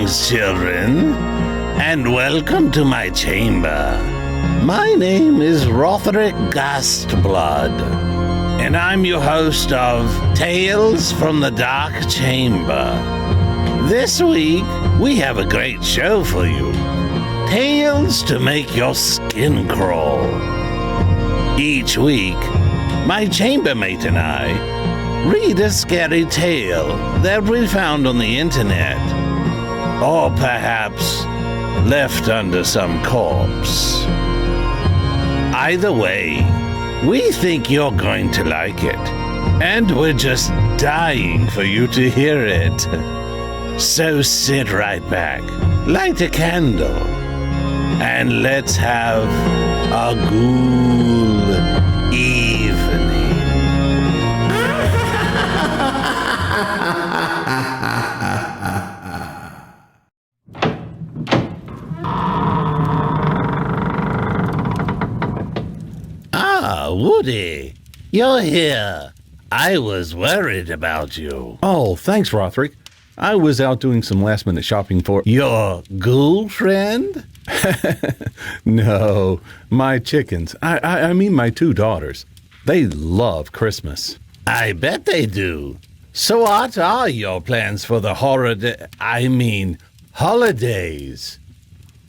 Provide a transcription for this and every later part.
Greetings, children, and welcome to my chamber. My name is Rotherick Gastblood, and I'm your host of Tales from the Dark Chamber. This week, we have a great show for you. Tales to make your skin crawl. Each week, my chambermate and I read a scary tale that we found on the internet, or perhaps left under some corpse. Either way, we think you're going to like it, and we're just dying for you to hear it. So sit right back, light a candle, and let's have a ghoul evening. Woody, you're here. I was worried about you. Oh, thanks, Rotherick. I was out doing some last-minute shopping for... Your ghoul friend? No, my chickens. I mean my 2 daughters. They love Christmas. I bet they do. So what are your plans for the holidays,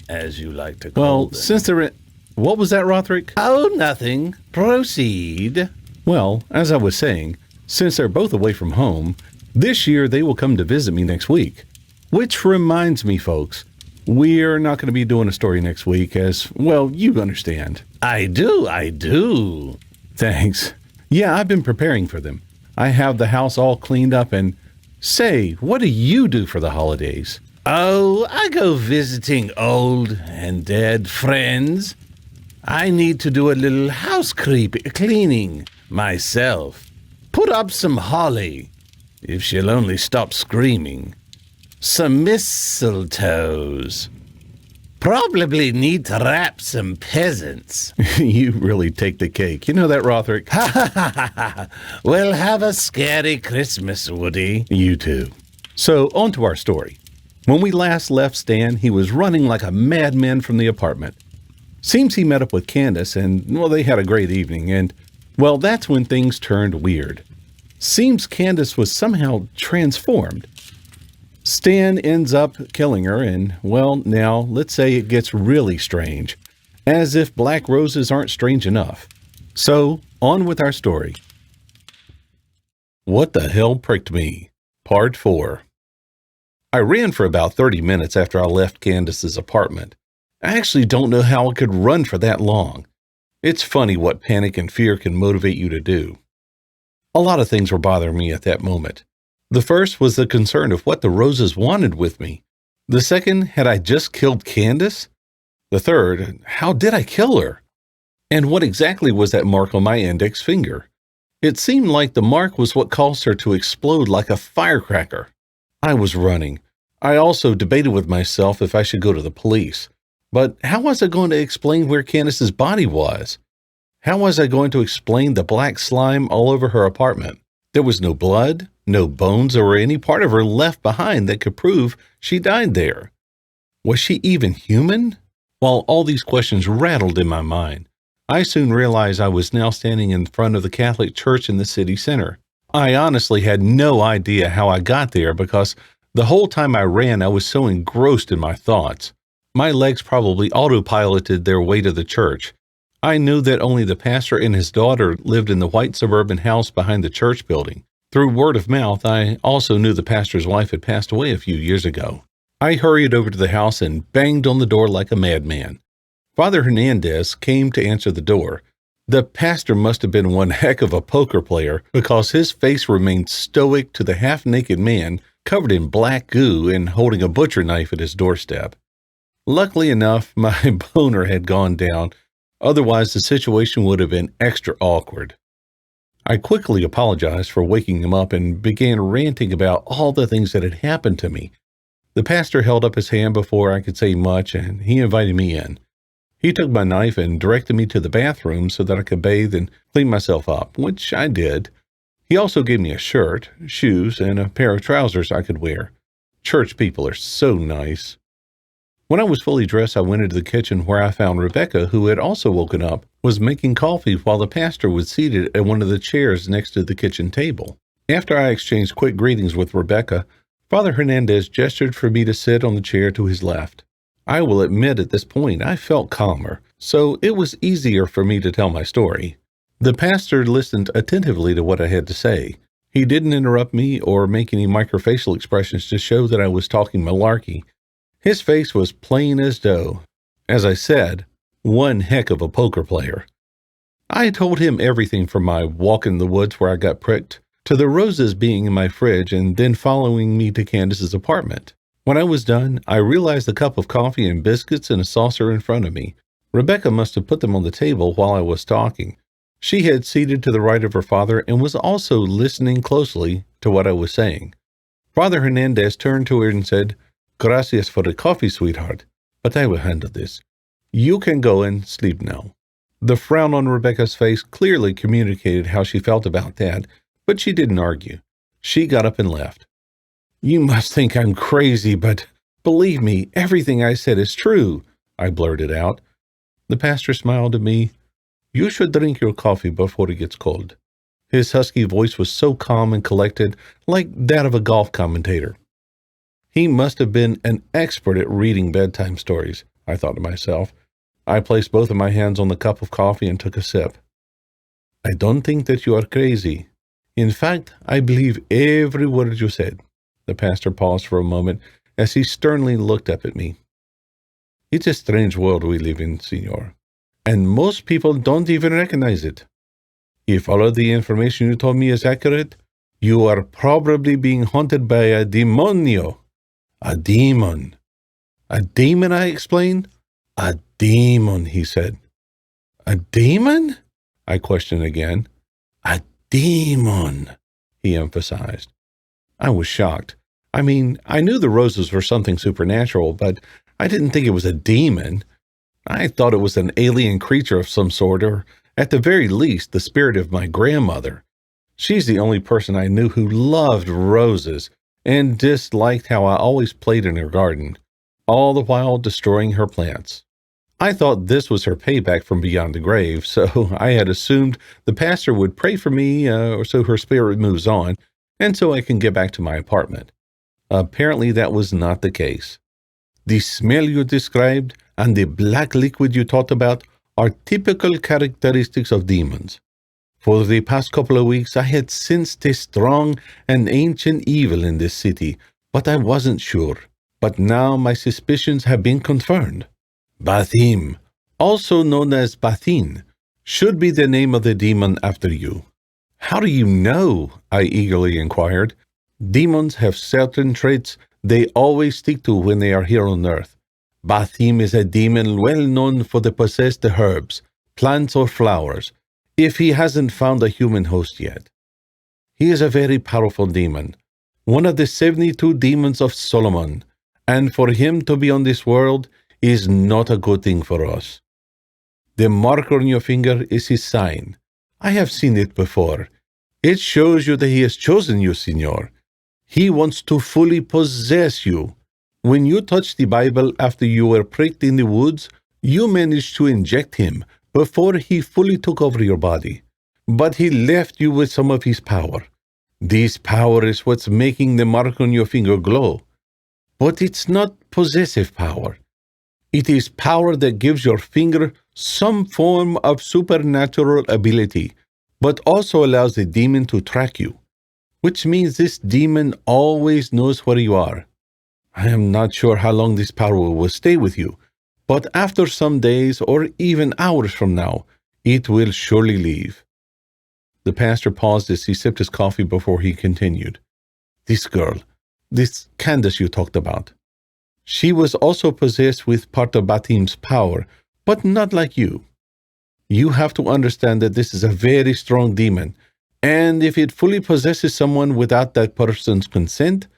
as you like to call Well, them? since they're in... What was that, Rotherick? Oh, nothing. Proceed. Well, as I was saying, since they're both away from home, this year they will come to visit me next week. Which reminds me, folks, we're not going to be doing a story next week as, well, you understand. I do. Thanks. Yeah, I've been preparing for them. I have the house all cleaned up and... Say, what do you do for the holidays? Oh, I go visiting old and dead friends. I need to do a little house cleaning myself. Put up some holly, if she'll only stop screaming. Some mistletoes. Probably need to wrap some peasants. You really take the cake. You know that, Rotherick? Well, have a scary Christmas, Woody. You too. So, on to our story. When we last left Stan, he was running like a madman from the apartment. Seems he met up with Candace, and, well, they had a great evening, and, well, that's when things turned weird. Seems Candace was somehow transformed. Stan ends up killing her, and, well, now, let's say it gets really strange. As if black roses aren't strange enough. So, on with our story. What the hell pricked me? Part 4. I ran for about 30 minutes after I left Candace's apartment. I actually don't know how I could run for that long. It's funny what panic and fear can motivate you to do. A lot of things were bothering me at that moment. The first was the concern of what the roses wanted with me. The second, had I just killed Candace? The third, how did I kill her? And what exactly was that mark on my index finger? It seemed like the mark was what caused her to explode like a firecracker. I was running. I also debated with myself if I should go to the police. But how was I going to explain where Candace's body was? How was I going to explain the black slime all over her apartment? There was no blood, no bones, or any part of her left behind that could prove she died there. Was she even human? While all these questions rattled in my mind, I soon realized I was now standing in front of the Catholic Church in the city center. I honestly had no idea how I got there because the whole time I ran, I was so engrossed in my thoughts. My legs probably autopiloted their way to the church. I knew that only the pastor and his daughter lived in the white suburban house behind the church building. Through word of mouth, I also knew the pastor's wife had passed away a few years ago. I hurried over to the house and banged on the door like a madman. Father Hernandez came to answer the door. The pastor must have been one heck of a poker player because his face remained stoic to the half-naked man covered in black goo and holding a butcher knife at his doorstep. Luckily enough, my boner had gone down, otherwise the situation would have been extra awkward. I quickly apologized for waking him up and began ranting about all the things that had happened to me. The pastor held up his hand before I could say much, and he invited me in. He took my knife and directed me to the bathroom so that I could bathe and clean myself up, which I did. He also gave me a shirt, shoes, and a pair of trousers I could wear. Church people are so nice. When I was fully dressed, I went into the kitchen where I found Rebecca, who had also woken up, was making coffee while the pastor was seated at one of the chairs next to the kitchen table. After I exchanged quick greetings with Rebecca, Father Hernandez gestured for me to sit on the chair to his left. I will admit at this point I felt calmer, so it was easier for me to tell my story. The pastor listened attentively to what I had to say. He didn't interrupt me or make any microfacial expressions to show that I was talking malarkey. His face was plain as dough. As I said, one heck of a poker player. I told him everything from my walk in the woods where I got pricked, to the roses being in my fridge and then following me to Candace's apartment. When I was done, I realized the cup of coffee and biscuits in a saucer in front of me. Rebecca must have put them on the table while I was talking. She had seated to the right of her father and was also listening closely to what I was saying. Father Hernandez turned to her and said, "Gracias for the coffee, sweetheart, but I will handle this. You can go and sleep now." The frown on Rebecca's face clearly communicated how she felt about that, but she didn't argue. She got up and left. "You must think I'm crazy, but believe me, everything I said is true," I blurted out. The pastor smiled at me. "You should drink your coffee before it gets cold." His husky voice was so calm and collected, like that of a golf commentator. He must have been an expert at reading bedtime stories, I thought to myself. I placed both of my hands on the cup of coffee and took a sip. "I don't think that you are crazy. In fact, I believe every word you said." The pastor paused for a moment as he sternly looked up at me. "It's a strange world we live in, Senor, and most people don't even recognize it. If all of the information you told me is accurate, you are probably being haunted by a demonio." "A demon." "A demon," I explained. "A demon," he said. "A demon?" I questioned again. "A demon," he emphasized. I was shocked. I mean, I knew the roses were something supernatural, but I didn't think it was a demon. I thought it was an alien creature of some sort, or at the very least, the spirit of my grandmother. She's the only person I knew who loved roses and disliked how I always played in her garden, all the while destroying her plants. I thought this was her payback from beyond the grave, so I had assumed the pastor would pray for me so her spirit moves on, and so I can get back to my apartment. Apparently that was not the case. The smell you described and the black liquid you talked about are typical characteristics of demons. For the past couple of weeks, I had sensed a strong and ancient evil in this city, but I wasn't sure. But now my suspicions have been confirmed. Bathim, also known as Bathin, should be the name of the demon after you. "How do you know?" I eagerly inquired. "Demons have certain traits they always stick to when they are here on earth. Bathim is a demon well known for the possessed herbs, plants, or flowers, if he hasn't found a human host yet. He is a very powerful demon, one of the 72 demons of Solomon, and for him to be on this world is not a good thing for us. The mark on your finger is his sign. I have seen it before. It shows you that he has chosen you, Senor. He wants to fully possess you. When you touched the Bible after you were pricked in the woods, you managed to inject him before he fully took over your body. But he left you with some of his power. This power is what's making the mark on your finger glow. But it's not possessive power. It is power that gives your finger some form of supernatural ability, but also allows the demon to track you, which means this demon always knows where you are. I am not sure how long this power will stay with you, but after some days or even hours from now, it will surely leave." The pastor paused as he sipped his coffee before he continued. "This girl, this Candace you talked about, she was also possessed with part of Batim's power, but not like you. You have to understand that this is a very strong demon, and if it fully possesses someone without that person's consent,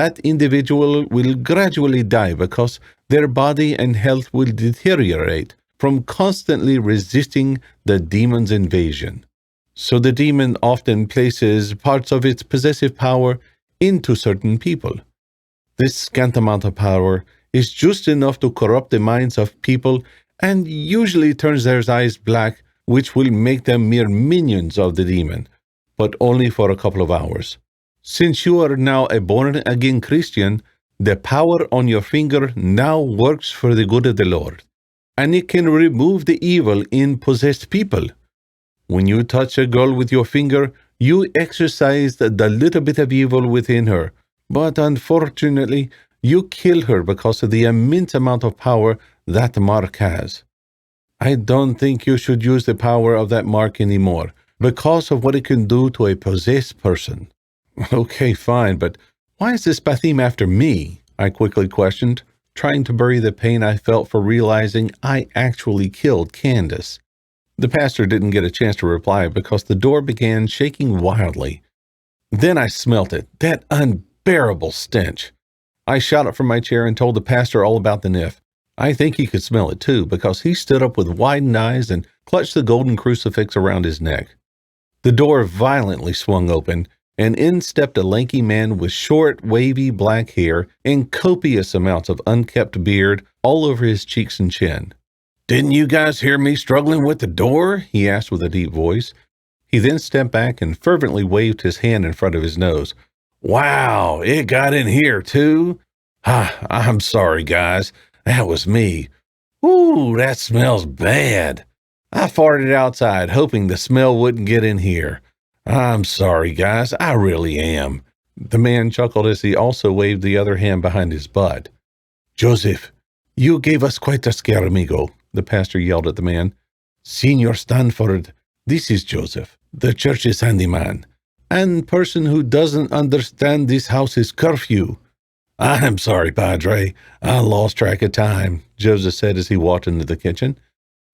that individual will gradually die because their body and health will deteriorate from constantly resisting the demon's invasion. So the demon often places parts of its possessive power into certain people. This scant amount of power is just enough to corrupt the minds of people and usually turns their eyes black, which will make them mere minions of the demon, but only for a couple of hours. Since you are now a born-again Christian, the power on your finger now works for the good of the Lord, and it can remove the evil in possessed people. When you touch a girl with your finger, you exorcise the little bit of evil within her, but unfortunately, you kill her because of the immense amount of power that mark has. I don't think you should use the power of that mark anymore, because of what it can do to a possessed person. Okay, fine, but why is this Bathim after me? I quickly questioned, trying to bury the pain I felt for realizing I actually killed Candace. The pastor didn't get a chance to reply because the door began shaking wildly. Then I smelt it, that unbearable stench. I shot up from my chair and told the pastor all about the Nif. I think he could smell it too, because he stood up with widened eyes and clutched the golden crucifix around his neck. The door violently swung open, and in stepped a lanky man with short, wavy black hair and copious amounts of unkempt beard all over his cheeks and chin. "Didn't you guys hear me struggling with the door?" he asked with a deep voice. He then stepped back and fervently waved his hand in front of his nose. "Wow, it got in here too? I'm sorry, guys. That was me. Ooh, that smells bad. I farted outside, hoping the smell wouldn't get in here. I'm sorry, guys. I really am." The man chuckled as he also waved the other hand behind his butt. "Joseph, you gave us quite a scare, amigo," the pastor yelled at the man. "Senor Stanford, this is Joseph, the church's handyman, and person who doesn't understand this house's curfew." "I'm sorry, Padre. I lost track of time," Joseph said as he walked into the kitchen.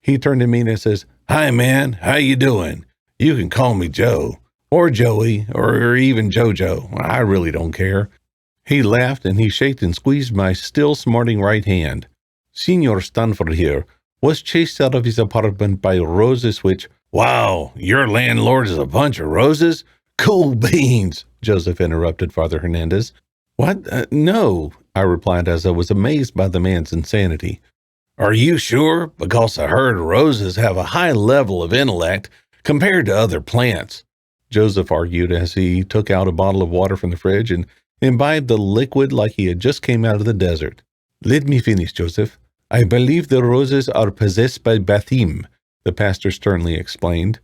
He turned to me and says, "Hi, man. How you doing? You can call me Joe, or Joey, or even Jojo. I really don't care." He laughed and he shaked and squeezed my still smarting right hand. Senor Stanford here was chased out of his apartment by roses which— "Wow, your landlord is a bunch of roses? Cool beans," Joseph interrupted Father Hernandez. "What? No," I replied as I was amazed by the man's insanity. "Are you sure? Because I heard roses have a high level of intellect compared to other plants," Joseph argued as he took out a bottle of water from the fridge and imbibed the liquid like he had just came out of the desert. "Let me finish, Joseph. I believe the roses are possessed by Bathim," the pastor sternly explained.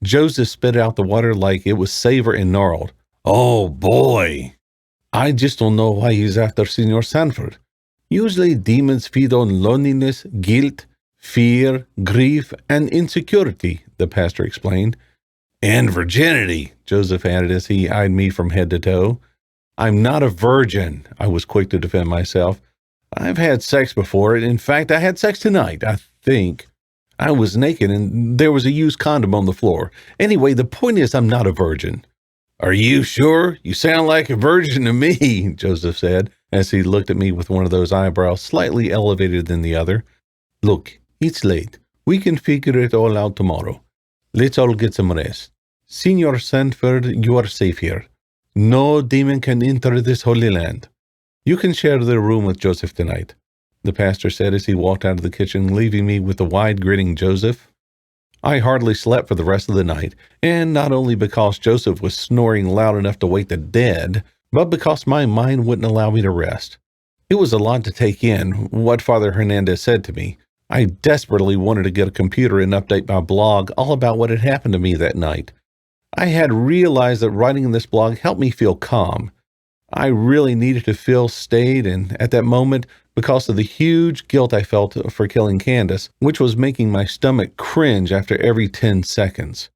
Joseph spit out the water like it was savor and gnarled. "Oh, boy. I just don't know why he's after Senor Sanford. Usually demons feed on loneliness, guilt, fear, grief, and insecurity," the pastor explained. "And virginity," Joseph added as he eyed me from head to toe. "I'm not a virgin," I was quick to defend myself. "I've had sex before. In fact, I had sex tonight, I think. I was naked and there was a used condom on the floor. Anyway, the point is I'm not a virgin." "Are you sure? You sound like a virgin to me," Joseph said, as he looked at me with one of those eyebrows slightly elevated than the other. "Look, it's late. We can figure it all out tomorrow. Let's all get some rest. Senor Sanford, you are safe here. No demon can enter this holy land. You can share the room with Joseph tonight," the pastor said as he walked out of the kitchen, leaving me with the wide-grinning Joseph. I hardly slept for the rest of the night, and not only because Joseph was snoring loud enough to wake the dead, but because my mind wouldn't allow me to rest. It was a lot to take in, what Father Hernandez said to me. I desperately wanted to get a computer and update my blog all about what had happened to me that night. I had realized that writing this blog helped me feel calm. I really needed to feel stayed, and at that moment, because of the huge guilt I felt for killing Candace, which was making my stomach cringe after every 10 seconds.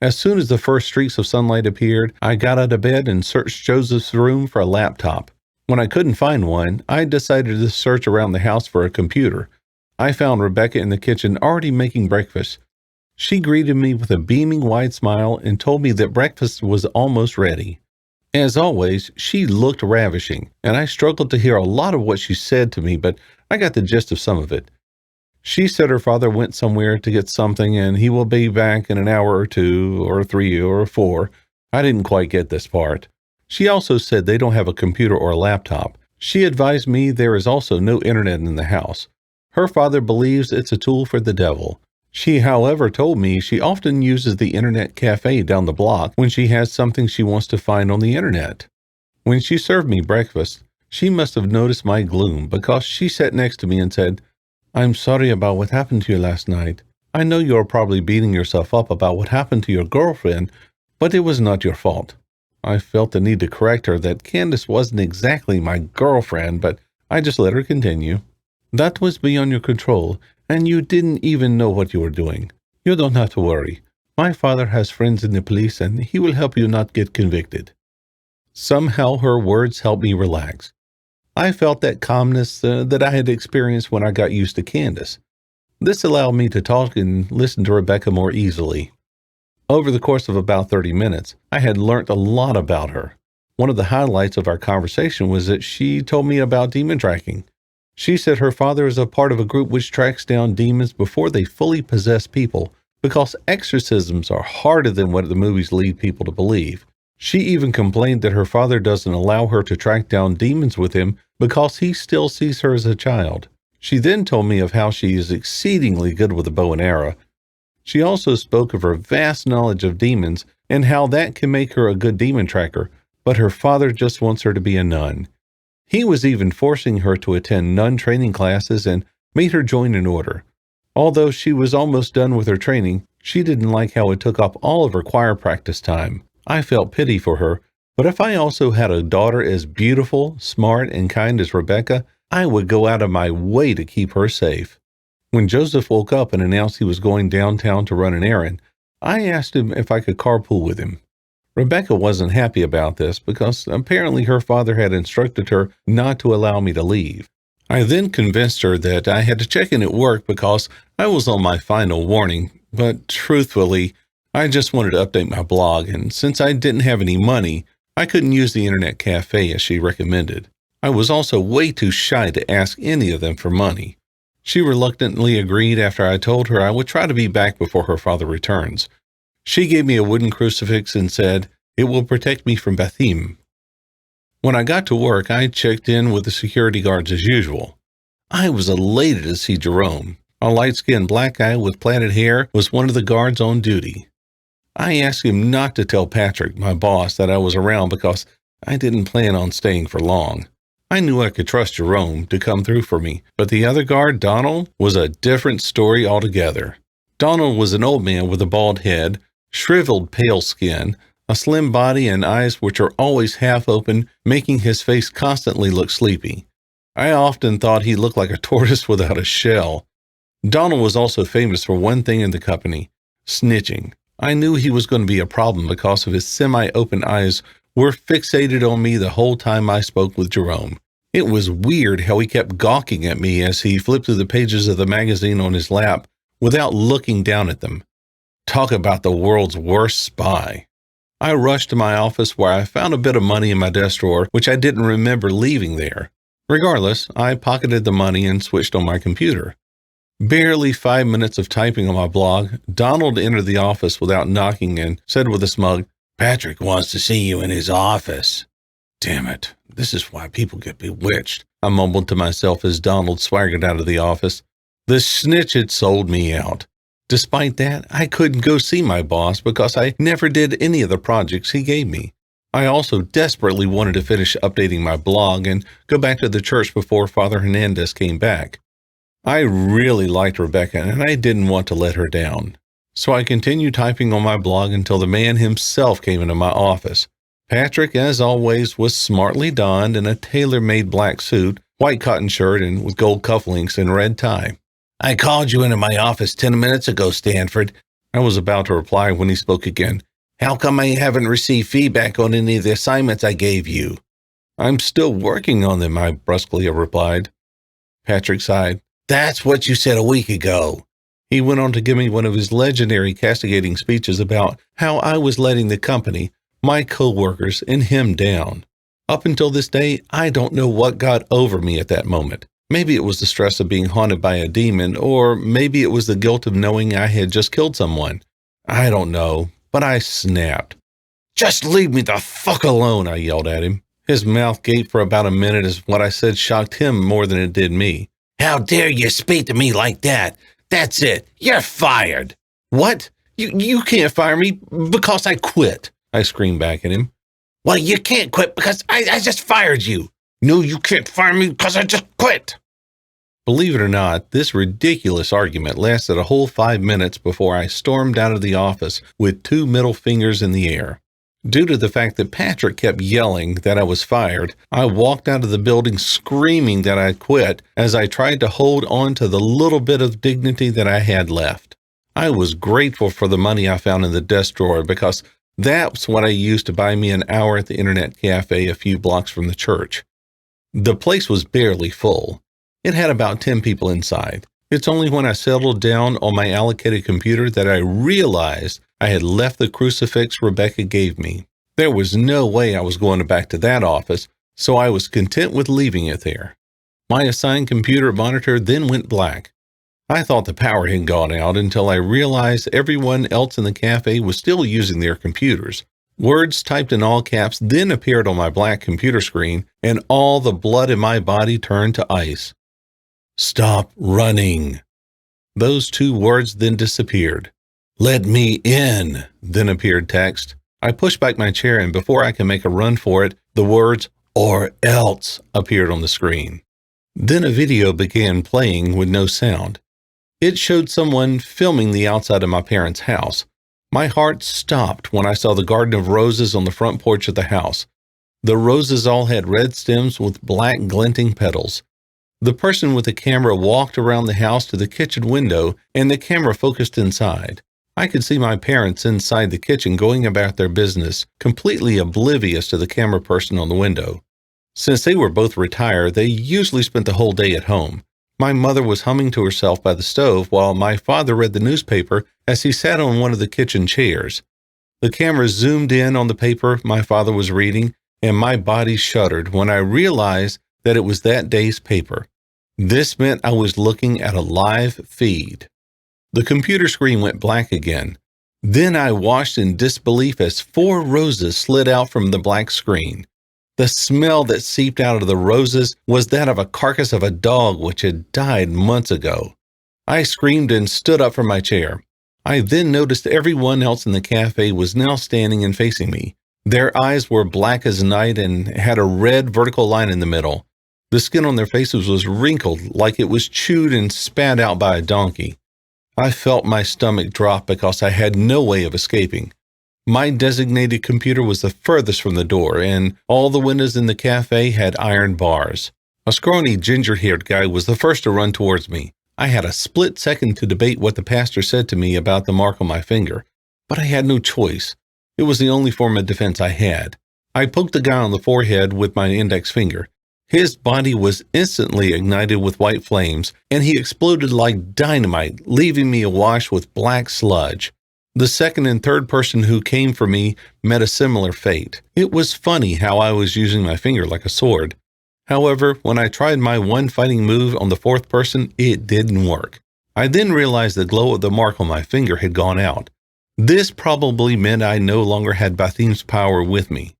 As soon as the first streaks of sunlight appeared, I got out of bed and searched Joseph's room for a laptop. When I couldn't find one, I decided to search around the house for a computer. I found Rebecca in the kitchen already making breakfast. She greeted me with a beaming wide smile and told me that breakfast was almost ready. As always, she looked ravishing, and I struggled to hear a lot of what she said to me, but I got the gist of some of it. She said her father went somewhere to get something, and he will be back in an hour or 2, or 3, or 4. I didn't quite get this part. She also said they don't have a computer or a laptop, She advised me there is also no internet in the house. Her father believes it's a tool for the devil. She, however, told me she often uses the internet cafe down the block when she has something she wants to find on the internet. When she served me breakfast, she must have noticed my gloom because she sat next to me and said, "I'm sorry about what happened to you last night. I know you're probably beating yourself up about what happened to your girlfriend, but it was not your fault." I felt the need to correct her that Candace wasn't exactly my girlfriend, but I just let her continue. "That was beyond your control, and you didn't even know what you were doing. You don't have to worry. My father has friends in the police, and he will help you not get convicted." Somehow her words helped me relax. I felt that calmness that I had experienced when I got used to Candace. This allowed me to talk and listen to Rebecca more easily. Over the course of about 30 minutes, I had learnt a lot about her. One of the highlights of our conversation was that she told me about demon tracking. She said her father is a part of a group which tracks down demons before they fully possess people, because exorcisms are harder than what the movies lead people to believe. She even complained that her father doesn't allow her to track down demons with him because he still sees her as a child. She then told me of how she is exceedingly good with a bow and arrow. She also spoke of her vast knowledge of demons and how that can make her a good demon tracker, but her father just wants her to be a nun. He was even forcing her to attend nun training classes and made her join an order. Although she was almost done with her training, she didn't like how it took up all of her choir practice time. I felt pity for her, but if I also had a daughter as beautiful, smart, and kind as Rebecca, I would go out of my way to keep her safe. When Joseph woke up and announced he was going downtown to run an errand, I asked him if I could carpool with him. Rebecca wasn't happy about this because apparently her father had instructed her not to allow me to leave. I then convinced her that I had to check in at work because I was on my final warning, but truthfully, I just wanted to update my blog, and since I didn't have any money, I couldn't use the internet cafe as she recommended. I was also way too shy to ask any of them for money. She reluctantly agreed after I told her I would try to be back before her father returns. She gave me a wooden crucifix and said, "It will protect me from Bethim." When I got to work, I checked in with the security guards as usual. I was elated to see Jerome. A light-skinned black guy with plaited hair was one of the guards on duty. I asked him not to tell Patrick, my boss, that I was around because I didn't plan on staying for long. I knew I could trust Jerome to come through for me, but the other guard, Donald, was a different story altogether. Donald was an old man with a bald head, shriveled pale skin, a slim body and eyes which are always half open, making his face constantly look sleepy. I often thought he looked like a tortoise without a shell. Donald was also famous for one thing in the company, snitching. I knew he was going to be a problem because of his semi-open eyes were fixated on me the whole time I spoke with Jerome. It was weird how he kept gawking at me as he flipped through the pages of the magazine on his lap without looking down at them. Talk about the world's worst spy. I rushed to my office where I found a bit of money in my desk drawer, which I didn't remember leaving there. Regardless, I pocketed the money and switched on my computer. Barely 5 minutes of typing on my blog, Donald entered the office without knocking and said with a smug, "Patrick wants to see you in his office." Damn it, this is why people get bewitched, I mumbled to myself as Donald swaggered out of the office. The snitch had sold me out. Despite that, I couldn't go see my boss because I never did any of the projects he gave me. I also desperately wanted to finish updating my blog and go back to the church before Father Hernandez came back. I really liked Rebecca and I didn't want to let her down. So I continued typing on my blog until the man himself came into my office. Patrick, as always, was smartly donned in a tailor-made black suit, white cotton shirt, and with gold cufflinks and red tie. "I called you into my office 10 minutes ago, Stanford." I was about to reply when he spoke again. "How come I haven't received feedback on any of the assignments I gave you?" "I'm still working on them," I brusquely replied. Patrick sighed. "That's what you said a week ago." He went on to give me one of his legendary castigating speeches about how I was letting the company, my co-workers, and him down. Up until this day, I don't know what got over me at that moment. Maybe it was the stress of being haunted by a demon, or maybe it was the guilt of knowing I had just killed someone. I don't know, but I snapped. "Just leave me the fuck alone," I yelled at him. His mouth gaped for about a minute as what I said shocked him more than it did me. How dare you speak to me like that? That's it. You're fired. What? You can't fire me because I quit, I screamed back at him. Well, you can't quit because I just fired you. No, you can't fire me because I just quit. Believe it or not, this ridiculous argument lasted a whole 5 minutes before I stormed out of the office with 2 middle fingers in the air. Due to the fact that Patrick kept yelling that I was fired, I walked out of the building screaming that I quit as I tried to hold on to the little bit of dignity that I had left. I was grateful for the money I found in the desk drawer because that's what I used to buy me an hour at the internet cafe a few blocks from the church. The place was barely full. It had about 10 people inside. It's only when I settled down on my allocated computer that I realized I had left the crucifix Rebecca gave me. There was no way I was going back to that office, so I was content with leaving it there. My assigned computer monitor then went black. I thought the power had gone out until I realized everyone else in the cafe was still using their computers. Words typed in all caps then appeared on my black computer screen, and all the blood in my body turned to ice. Stop running. Those 2 words then disappeared. Let me in, then appeared text. I pushed back my chair, and before I could make a run for it, the words, or else, appeared on the screen. Then a video began playing with no sound. It showed someone filming the outside of my parents' house. My heart stopped when I saw the garden of roses on the front porch of the house. The roses all had red stems with black glinting petals. The person with the camera walked around the house to the kitchen window, and the camera focused inside. I could see my parents inside the kitchen going about their business, completely oblivious to the camera person on the window. Since they were both retired, they usually spent the whole day at home. My mother was humming to herself by the stove while my father read the newspaper as he sat on one of the kitchen chairs. The camera zoomed in on the paper my father was reading, and my body shuddered when I realized that it was that day's paper. This meant I was looking at a live feed. The computer screen went black again. Then I watched in disbelief as 4 roses slid out from the black screen. The smell that seeped out of the roses was that of a carcass of a dog which had died months ago. I screamed and stood up from my chair. I then noticed everyone else in the cafe was now standing and facing me. Their eyes were black as night and had a red vertical line in the middle. The skin on their faces was wrinkled like it was chewed and spat out by a donkey. I felt my stomach drop because I had no way of escaping. My designated computer was the furthest from the door, and all the windows in the cafe had iron bars. A scrawny, ginger-haired guy was the first to run towards me. I had a split second to debate what the pastor said to me about the mark on my finger, but I had no choice. It was the only form of defense I had. I poked the guy on the forehead with my index finger. His body was instantly ignited with white flames, and he exploded like dynamite, leaving me awash with black sludge. The second and third person who came for me met a similar fate. It was funny how I was using my finger like a sword. However, when I tried my one fighting move on the 4th person, it didn't work. I then realized the glow of the mark on my finger had gone out. This probably meant I no longer had Bathim's power with me.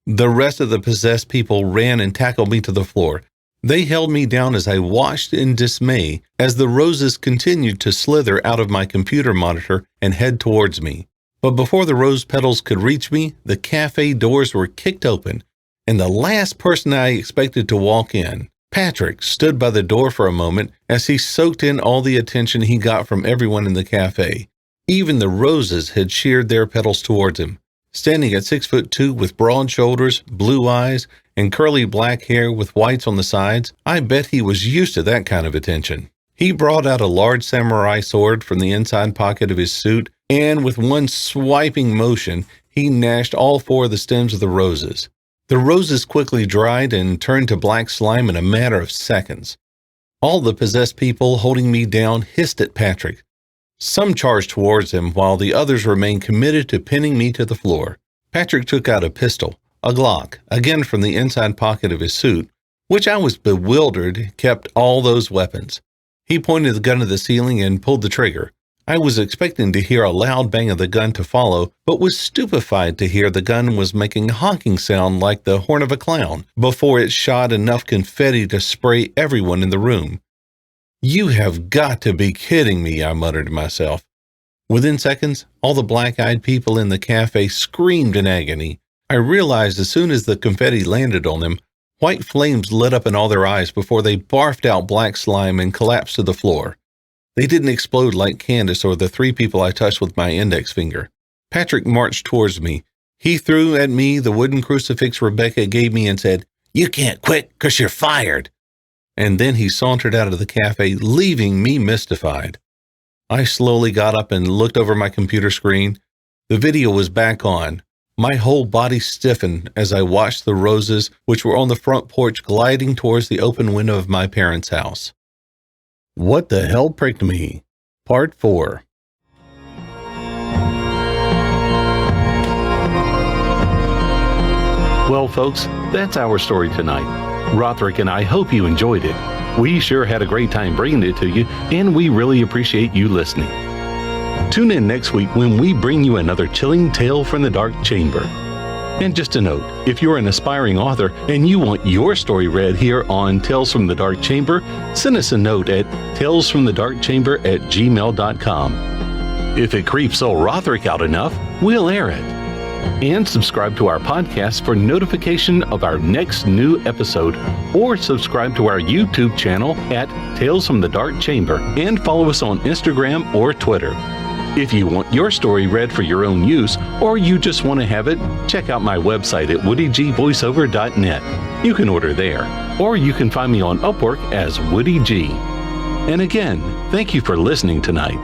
The rest of the possessed people ran and tackled me to the floor. They held me down as I watched in dismay as the roses continued to slither out of my computer monitor and head towards me. But before the rose petals could reach me, the cafe doors were kicked open, and the last person I expected to walk in, Patrick, stood by the door for a moment as he soaked in all the attention he got from everyone in the cafe. Even the roses had sheared their petals towards him. Standing at 6'2" with broad shoulders, blue eyes, and curly black hair with whites on the sides, I bet he was used to that kind of attention. He brought out a large samurai sword from the inside pocket of his suit, and with one swiping motion, he gnashed all 4 of the stems of the roses. The roses quickly dried and turned to black slime in a matter of seconds. All the possessed people holding me down hissed at Patrick. Some charged towards him, while the others remained committed to pinning me to the floor. Patrick took out a pistol, a Glock, again from the inside pocket of his suit, which I was bewildered kept all those weapons. He pointed the gun at the ceiling and pulled the trigger. I was expecting to hear a loud bang of the gun to follow, but was stupefied to hear the gun was making a honking sound like the horn of a clown before it shot enough confetti to spray everyone in the room. "You have got to be kidding me," I muttered to myself. Within seconds, all the black-eyed people in the cafe screamed in agony. I realized as soon as the confetti landed on them, white flames lit up in all their eyes before they barfed out black slime and collapsed to the floor. They didn't explode like Candace or the 3 people I touched with my index finger. Patrick marched towards me. He threw at me the wooden crucifix Rebecca gave me and said, "You can't quit 'cause you're fired." And then he sauntered out of the cafe, leaving me mystified. I slowly got up and looked over my computer screen. The video was back on. My whole body stiffened as I watched the roses, which were on the front porch, gliding towards the open window of my parents' house. What the Hell Pricked Me? Part 4. Well, folks, that's our story tonight. Rotherick and I hope you enjoyed it. We sure had a great time bringing it to you, and we really appreciate you listening. Tune in next week when we bring you another chilling tale from the dark chamber. And just a note, if you're an aspiring author and you want your story read here on Tales from the Dark Chamber, send us a note at talesfromthedarkchamber@gmail.com. If it creeps old Rotherick out enough, we'll air it. And subscribe to our podcast for notification of our next new episode, or subscribe to our YouTube channel at Tales from the Dark Chamber and follow us on Instagram or Twitter. If you want your story read for your own use, or you just want to have it, check out my website at woodygvoiceover.net. You can order there, or you can find me on Upwork as Woody G. And again, thank you for listening tonight.